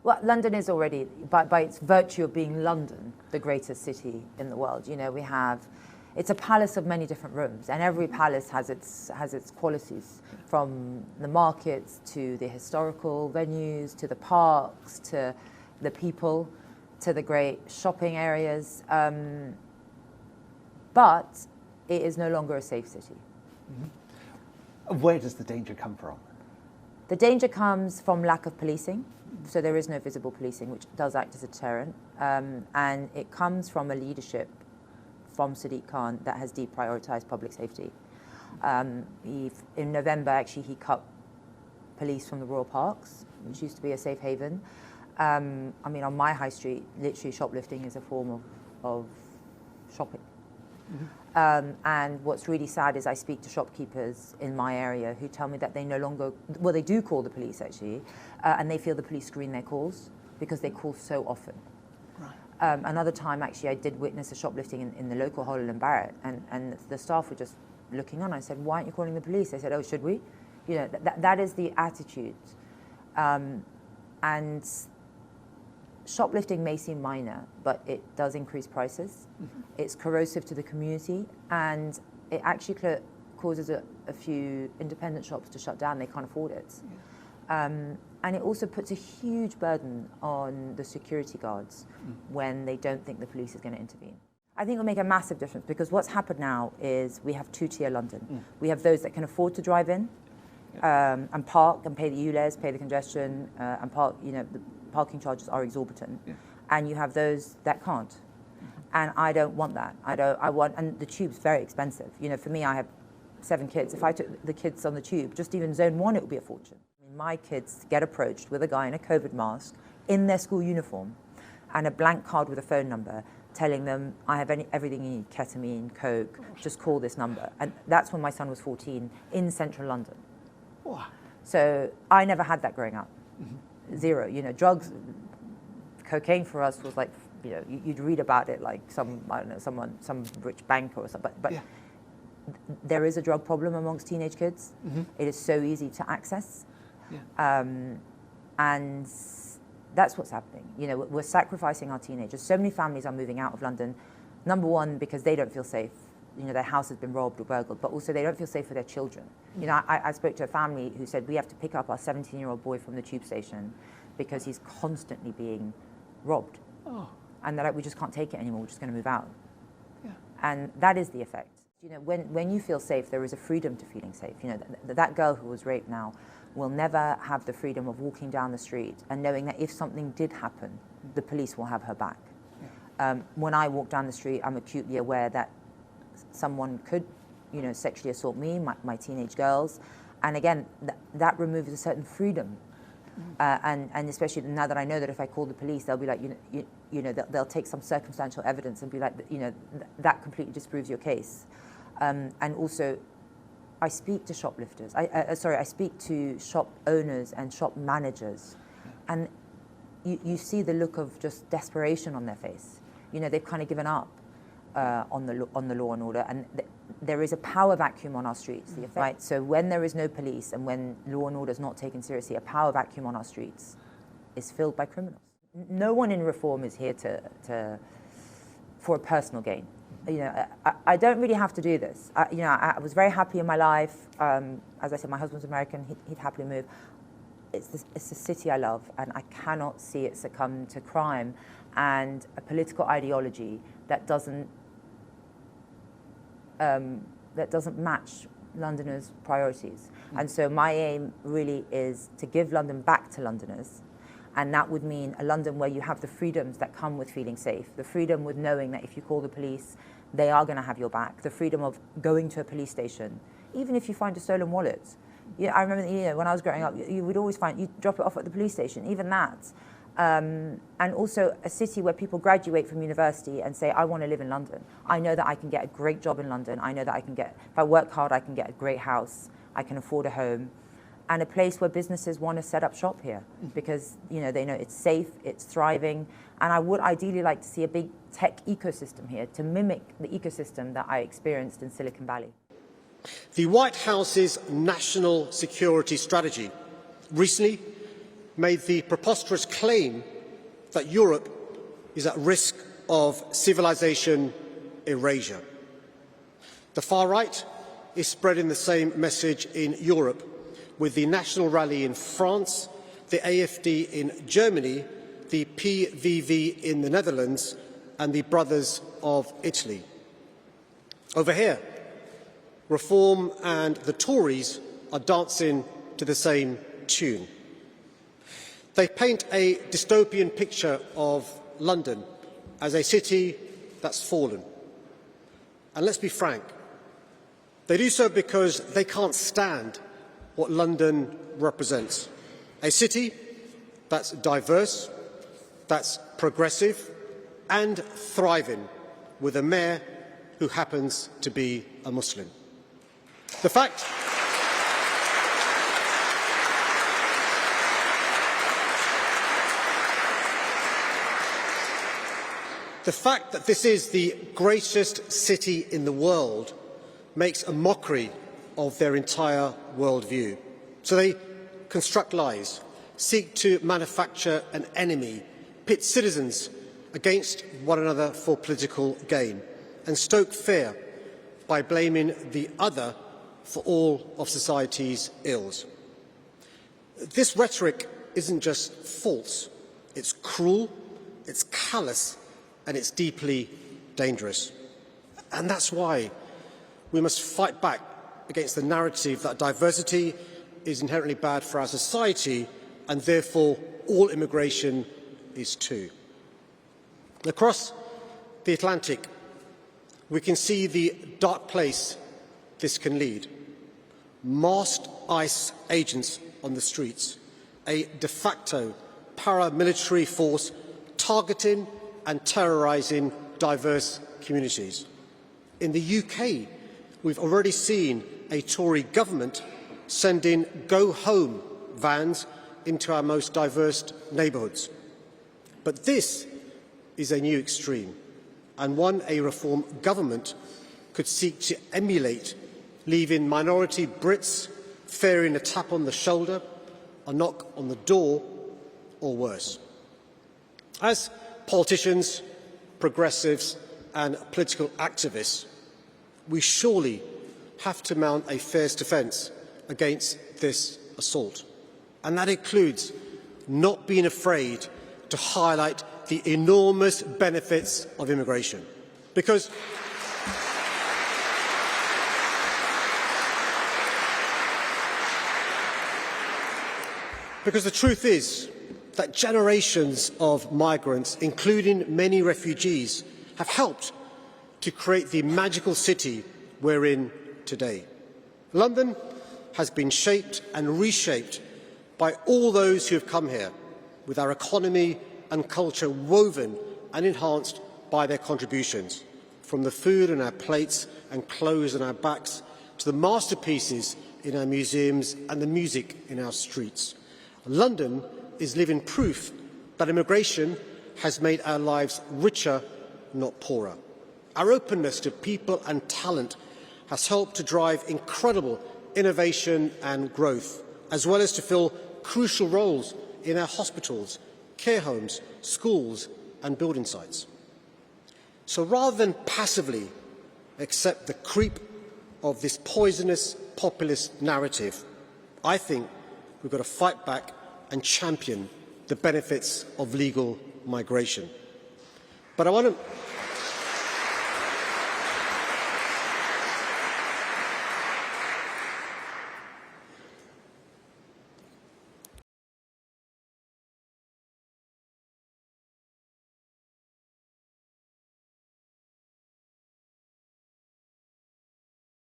Well, London is already, by its virtue of being London, the greatest city in the world. You know, it's a palace of many different rooms, and every palace has its qualities, from the markets to the historical venues, to the parks, to the people, to the great shopping areas. But it is no longer a safe city. Mm-hmm. Where does the danger come from? The danger comes from lack of policing. So there is no visible policing, which does act as a deterrent. And it comes from a leadership from Sadiq Khan that has deprioritized public safety. In November, actually, he cut police from the royal parks, which used to be a safe haven. I mean, on my high street, literally shoplifting is a form of shopping. Mm-hmm. And what's really sad is I speak to shopkeepers in my area who tell me that they no longer, well, they do call the police actually, and they feel the police screen their calls because they call so often. Right. Another time, actually, I did witness a shoplifting in the local Holland and Barrett, and the staff were just looking on. I said, "Why aren't you calling the police?" They said, "Oh, should we?" You know, that is the attitude. And shoplifting may seem minor, but it does increase prices. Mm-hmm. It's corrosive to the community, and it actually causes a few independent shops to shut down. They can't afford it. Yeah. And it also puts a huge burden on the security guards when they don't think the police is going to intervene. I think it'll make a massive difference, because what's happened now is we have two-tier London. We have those that can afford to drive in and park and pay the ULEZ, pay the congestion, and park. You know, the parking charges are exorbitant, and you have those that can't. And I don't want that. And the tube's very expensive. You know, for me, I have 7 kids. If I took the kids on the tube, just even zone 1, it would be a fortune. I mean, my kids get approached with a guy in a COVID mask in their school uniform and a blank card with a phone number telling them, "I have everything you need, ketamine, coke, just call this number." And that's when my son was 14 in central London. Wow. So I never had that growing up. Mm-hmm. Zero. You know, drugs, cocaine for us was like, you know, you'd read about it like some rich banker or something. But there is a drug problem amongst teenage kids. Mm-hmm. It is so easy to access. Yeah. And that's what's happening. You know, we're sacrificing our teenagers. So many families are moving out of London. Number one, because they don't feel safe. You know, their house has been robbed or burgled, but also they don't feel safe for their children. Mm-hmm. You know, I spoke to a family who said, we have to pick up our 17-year-old boy from the tube station because he's constantly being robbed. Oh. And they're like, we just can't take it anymore, we're just going to move out. Yeah. And that is the effect. You know, when you feel safe, there is a freedom to feeling safe. You know, that girl who was raped now will never have the freedom of walking down the street and knowing that if something did happen, the police will have her back. Yeah. When I walk down the street, I'm acutely aware that someone could, you know, sexually assault me, my teenage girls. And again, that removes a certain freedom. And especially now that I know that if I call the police, they'll be like, you know, they'll take some circumstantial evidence and be like, you know, that completely disproves your case. And also, I speak to shoplifters. I speak to shop owners and shop managers, and you see the look of just desperation on their face. You know, they've kind of given up on the law and order, and there is a power vacuum on our streets. Right. So when there is no police and when law and order is not taken seriously, a power vacuum on our streets is filled by criminals. No one in reform is here for a personal gain. You know, I don't really have to do this. You know, I was very happy in my life. As I said, my husband's American. He'd happily move. It's a city I love, and I cannot see it succumb to crime and a political ideology that doesn't match Londoners' priorities. And so my aim really is to give London back to Londoners. And that would mean a London where you have the freedoms that come with feeling safe, the freedom with knowing that if you call the police, they are going to have your back, the freedom of going to a police station, even if you find a stolen wallet. I remember, you know, when I was growing up, you would always find, you'd drop it off at the police station, even that. And also a city where people graduate from university and say, I want to live in London. I know that I can get a great job in London. I know that if I work hard, I can get a great house. I can afford a home. And a place where businesses want to set up shop here because, you know, they know it's safe, it's thriving. And I would ideally like to see a big tech ecosystem here to mimic the ecosystem that I experienced in Silicon Valley. The White House's national security strategy recently made the preposterous claim that Europe is at risk of civilization erasure. The far right is spreading the same message in Europe, with the National Rally in France, the AfD in Germany, the PVV in the Netherlands, and the Brothers of Italy. Over here, Reform and the Tories are dancing to the same tune. They paint a dystopian picture of London as a city that's fallen. And let's be frank, they do so because they can't stand what London represents. A city that's diverse, that's progressive and thriving, with a mayor who happens to be a Muslim. The fact that this is the greatest city in the world makes a mockery of their entire worldview. So they construct lies, seek to manufacture an enemy, pit citizens against one another for political gain, and stoke fear by blaming the other for all of society's ills. This rhetoric isn't just false, it's cruel, it's callous, and it's deeply dangerous. And that's why we must fight back against the narrative that diversity is inherently bad for our society, and therefore all immigration is too. Across the Atlantic, we can see the dark place this can lead. Masked ICE agents on the streets, a de facto paramilitary force targeting and terrorising diverse communities. In the UK, we've already seen a Tory government sending go-home vans into our most diverse neighbourhoods. But this is a new extreme, and one a Reform government could seek to emulate, leaving minority Brits fearing a tap on the shoulder, a knock on the door, or worse. As politicians, progressives and political activists, we surely have to mount a fierce defence against this assault. And that includes not being afraid to highlight the enormous benefits of immigration. Because the truth is that generations of migrants, including many refugees, have helped to create the magical city we're in today. London has been shaped and reshaped by all those who have come here, with our economy and culture woven and enhanced by their contributions, from the food on our plates and clothes on our backs to the masterpieces in our museums and the music in our streets. London is living proof that immigration has made our lives richer, not poorer. Our openness to people and talent has helped to drive incredible innovation and growth, as well as to fill crucial roles in our hospitals, care homes, schools and building sites. So rather than passively accept the creep of this poisonous populist narrative, I think we've got to fight back and champion the benefits of legal migration. But I want to